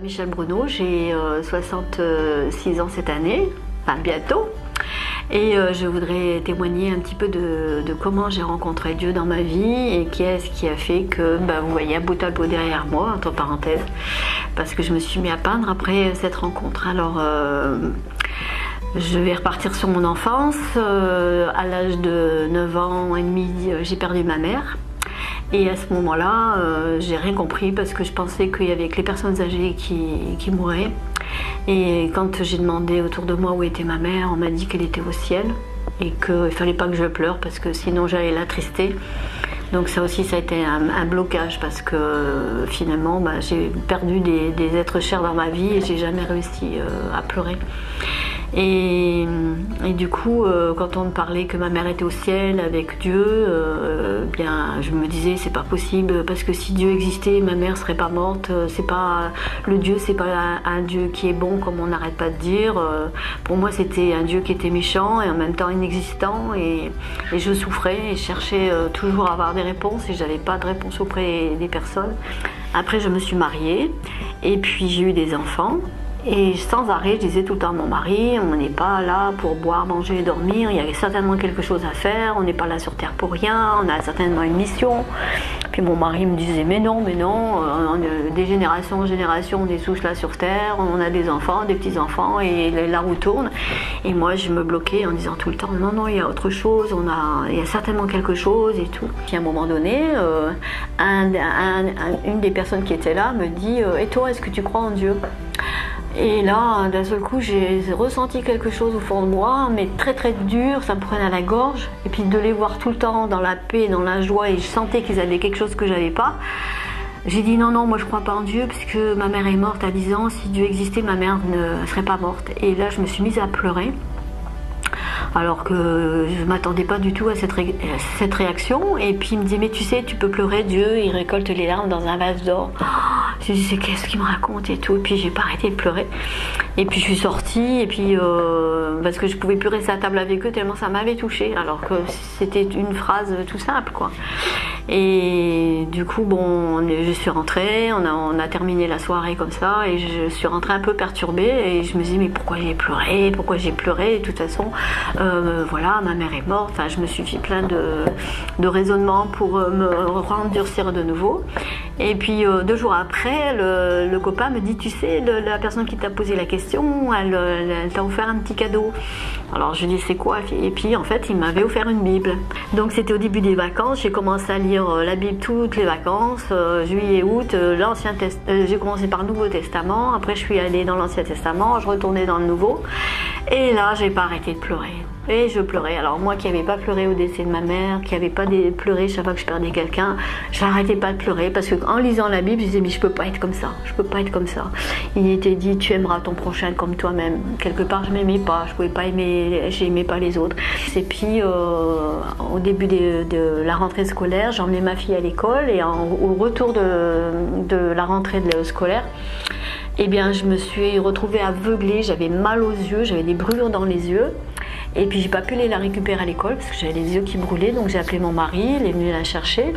Michel Bruno, j'ai 66 ans cette année, enfin bientôt, et je voudrais témoigner un petit peu de comment j'ai rencontré Dieu dans ma vie et qu'est-ce qui a fait que, vous voyez, un beau tableau derrière moi, entre parenthèses, parce que je me suis mis à peindre après cette rencontre. Alors, je vais repartir sur mon enfance. À l'âge de 9 ans et demi, j'ai perdu ma mère. Et à ce moment-là, j'ai rien compris parce que je pensais qu'il y avait que les personnes âgées qui mouraient. Et quand j'ai demandé autour de moi où était ma mère, on m'a dit qu'elle était au ciel et qu'il ne fallait pas que je pleure parce que sinon j'allais l'attrister. Donc ça aussi, ça a été un blocage parce que finalement, j'ai perdu des êtres chers dans ma vie et j'ai jamais réussi à pleurer. Et du coup, quand on me parlait que ma mère était au ciel avec Dieu, bien, je me disais c'est pas possible parce que si Dieu existait, ma mère serait pas morte. C'est pas le Dieu, c'est pas un Dieu qui est bon comme on n'arrête pas de dire. Pour moi, c'était un Dieu qui était méchant et en même temps inexistant. Et je souffrais et je cherchais toujours à avoir des réponses et j'avais pas de réponse auprès des personnes. Après, je me suis mariée et puis j'ai eu des enfants. Et sans arrêt, je disais tout le temps à mon mari, on n'est pas là pour boire, manger et dormir, il y a certainement quelque chose à faire, on n'est pas là sur terre pour rien, on a certainement une mission. Puis mon mari me disait mais non, des générations en génération, on est tous là sur terre, on a des enfants, des petits-enfants et la roue tourne. Et moi je me bloquais en disant tout le temps non, il y a autre chose, il y a certainement quelque chose et tout. Puis à un moment donné, une des personnes qui était là me dit et toi, est-ce que tu crois en Dieu ? Et là, d'un seul coup, j'ai ressenti quelque chose au fond de moi, mais très très dur, ça me prenait à la gorge. Et puis de les voir tout le temps dans la paix, dans la joie, et je sentais qu'ils avaient quelque chose que j'avais pas. J'ai dit non, moi je crois pas en Dieu, parce que ma mère est morte à 10 ans, si Dieu existait, ma mère ne serait pas morte. Et là, je me suis mise à pleurer. Alors que je ne m'attendais pas du tout à cette réaction. Et puis il me dit mais tu sais, tu peux pleurer, Dieu il récolte les larmes dans un vase d'or. Je me dis qu'est-ce qu'il me raconte et tout. Et puis j'ai pas arrêté de pleurer. Et puis je suis sortie et puis parce que je pouvais plus rester à table avec eux tellement ça m'avait touchée. Alors que c'était une phrase tout simple quoi. Et du coup je suis rentrée, on a terminé la soirée comme ça et je suis rentrée un peu perturbée et je me dis mais pourquoi j'ai pleuré, et de toute façon voilà, ma mère est morte. Enfin, je me suis fait plein de raisonnements pour me rendurcir de nouveau. Et puis 2 jours après, le copain me dit tu sais, la personne qui t'a posé la question, elle t'a offert un petit cadeau. Alors je lui dis c'est quoi? Et puis en fait il m'avait offert une Bible. Donc c'était au début des vacances, j'ai commencé à lire la Bible toutes les vacances, juillet, août, j'ai commencé par le Nouveau Testament, après je suis allée dans l'Ancien Testament, je retournais dans le Nouveau. Et là j'ai pas arrêté de pleurer. Et je pleurais. Alors moi qui n'avais pas pleuré au décès de ma mère, qui n'avais pas pleuré chaque fois que je perdais quelqu'un, je n'arrêtais pas de pleurer parce qu'en lisant la Bible, je disais mais je peux pas être comme ça, je peux pas être comme ça. Il était dit tu aimeras ton prochain comme toi-même. Quelque part je m'aimais pas, je pouvais pas aimer, j'aimais pas les autres. Et puis au début de la rentrée scolaire, j'ai emmené ma fille à l'école et au retour de la rentrée scolaire, eh bien je me suis retrouvée aveuglée, j'avais mal aux yeux, j'avais des brûlures dans les yeux. Et puis j'ai pas pu aller la récupérer à l'école parce que j'avais les yeux qui brûlaient, donc j'ai appelé mon mari, il est venu la chercher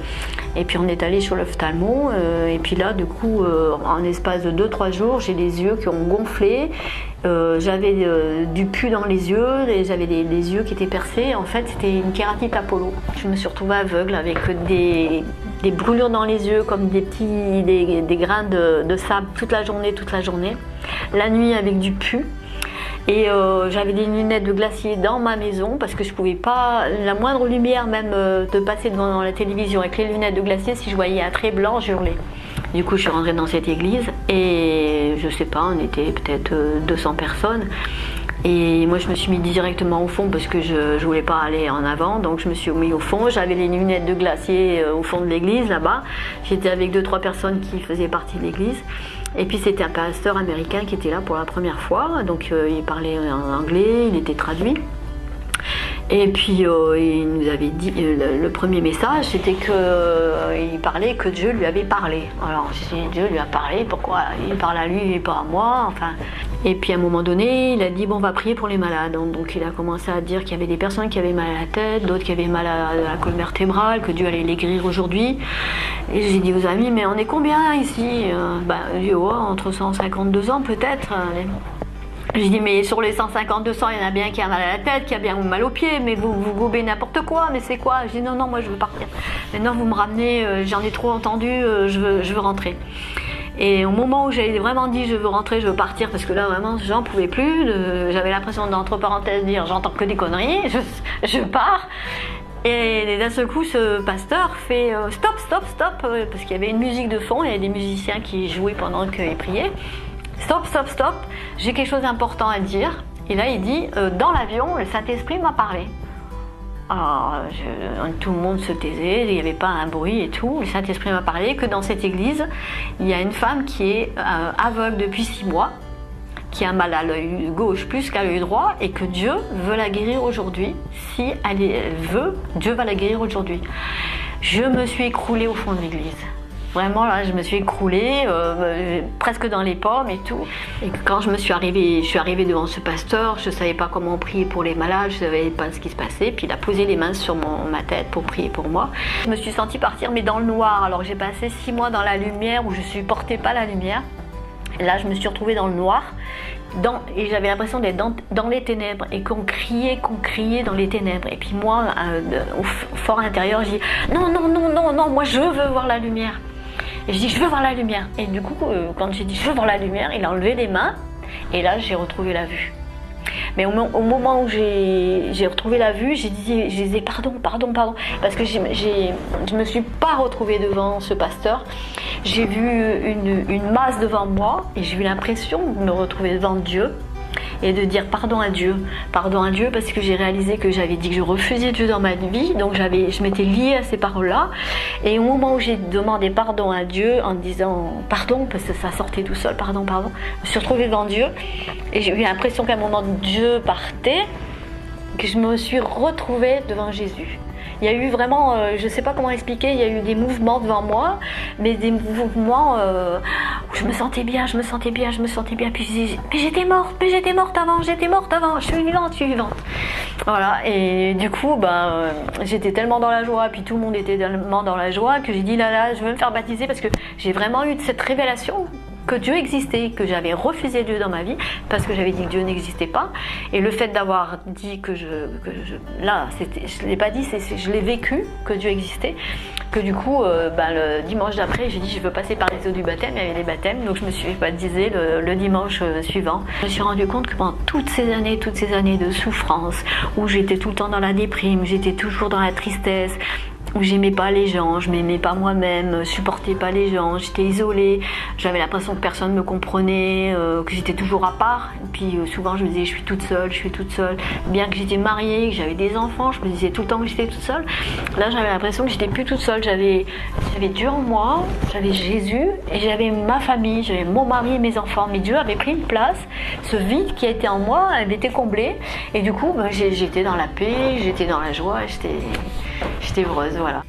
et puis on est allé sur l'ophtalmo et puis là du coup en espace de 2-3 jours j'ai les yeux qui ont gonflé, j'avais du pus dans les yeux et j'avais les yeux qui étaient percés. En fait c'était une kératite Apollo. Je me suis retrouvée aveugle avec des brûlures dans les yeux comme des grains de sable toute la journée, la nuit avec du pus. Et j'avais des lunettes de glacier dans ma maison parce que je pouvais pas, la moindre lumière même de passer devant la télévision avec les lunettes de glacier, si je voyais un trait blanc, je hurlais. Du coup je suis rentrée dans cette église et je sais pas, on était peut-être 200 personnes. Et moi je me suis mis directement au fond parce que je voulais pas aller en avant, donc je me suis mis au fond. J'avais les lunettes de glacier au fond de l'église là-bas. J'étais avec 2-3 personnes qui faisaient partie de l'église. Et puis c'était un pasteur américain qui était là pour la première fois, donc il parlait en anglais, il était traduit. Et puis il nous avait dit, le premier message c'était qu'il parlait que Dieu lui avait parlé. Alors si Dieu lui a parlé, pourquoi il parle à lui et pas à moi, enfin. Et puis à un moment donné, il a dit bon, on va prier pour les malades. Donc il a commencé à dire qu'il y avait des personnes qui avaient mal à la tête, d'autres qui avaient mal à la colonne vertébrale, que Dieu allait les guérir aujourd'hui. Et j'ai dit aux amis, mais on est combien ici? Entre 152 ans peut-être. Je dis, mais sur les 150-200, il y en a bien qui a mal à la tête, qui a bien mal aux pieds, mais vous gobez n'importe quoi, mais c'est quoi? Je dis, non, moi je veux partir. Maintenant vous me ramenez, j'en ai trop entendu, je veux rentrer. Et au moment où j'avais vraiment dit je veux rentrer, je veux partir, parce que là vraiment j'en pouvais plus, j'avais l'impression d'entre parenthèses dire j'entends que des conneries, je pars. Et d'un seul coup, ce pasteur fait stop, parce qu'il y avait une musique de fond, il y avait des musiciens qui jouaient pendant qu'il priait. Stop, j'ai quelque chose d'important à dire. Et là, il dit, dans l'avion, le Saint-Esprit m'a parlé. Alors, tout le monde se taisait, il n'y avait pas un bruit et tout. Le Saint-Esprit m'a parlé que dans cette église, il y a une femme qui est aveugle depuis 6 mois, qui a mal à l'œil gauche plus qu'à l'œil droit, et que Dieu veut la guérir aujourd'hui. Si elle veut, Dieu va la guérir aujourd'hui. Je me suis écroulée au fond de l'église. Vraiment, là, je me suis écroulée, presque dans les pommes et tout. Et quand je suis arrivée devant ce pasteur, je ne savais pas comment prier pour les malades, je ne savais pas ce qui se passait. Puis il a posé les mains sur ma tête pour prier pour moi. Je me suis sentie partir, mais dans le noir. Alors j'ai passé 6 mois dans la lumière où je ne supportais pas la lumière. Et là, je me suis retrouvée dans le noir. Et j'avais l'impression d'être dans les ténèbres et qu'on criait dans les ténèbres. Et puis moi, au fort intérieur, je dis non, moi je veux voir la lumière. Et je dis je veux voir la lumière. Et du coup, quand j'ai dit je veux voir la lumière, il a enlevé les mains et là j'ai retrouvé la vue. Mais au moment où j'ai retrouvé la vue, je disais pardon, parce que je me suis pas retrouvée devant ce pasteur. J'ai vu une masse devant moi et j'ai eu l'impression de me retrouver devant Dieu et de dire pardon à Dieu parce que j'ai réalisé que j'avais dit que je refusais Dieu dans ma vie, donc je m'étais liée à ces paroles-là. Et au moment où j'ai demandé pardon à Dieu en disant pardon, parce que ça sortait tout seul, pardon, je me suis retrouvée devant Dieu et j'ai eu l'impression qu'à un moment Dieu partait, que je me suis retrouvée devant Jésus. Il y a eu vraiment, je ne sais pas comment expliquer, il y a eu des mouvements devant moi, mais des mouvements où je me sentais bien, puis je disais, mais j'étais morte avant, je suis vivante. Voilà, et du coup, j'étais tellement dans la joie, puis tout le monde était tellement dans la joie, que j'ai dit, là, je veux me faire baptiser, parce que j'ai vraiment eu cette révélation que Dieu existait, que j'avais refusé Dieu dans ma vie parce que j'avais dit que Dieu n'existait pas. Et le fait d'avoir dit que je l'ai pas dit, je l'ai vécu, que Dieu existait, que du coup le dimanche d'après j'ai dit je veux passer par les eaux du baptême. Il y avait des baptêmes, donc je me suis baptisée le dimanche suivant. Je me suis rendu compte que pendant toutes ces années de souffrance, où j'étais tout le temps dans la déprime, j'étais toujours dans la tristesse, où j'aimais pas les gens, je m'aimais pas moi-même, supportais pas les gens, j'étais isolée, j'avais l'impression que personne me comprenait, que j'étais toujours à part. Et puis souvent je me disais je suis toute seule, bien que j'étais mariée, que j'avais des enfants, je me disais tout le temps que j'étais toute seule. Là j'avais l'impression que j'étais plus toute seule, j'avais Dieu en moi, j'avais Jésus et j'avais ma famille, j'avais mon mari et mes enfants, mais Dieu avait pris une place, ce vide qui était en moi avait été comblé et du coup j'étais dans la paix, j'étais dans la joie, j'étais heureuse. Voilà.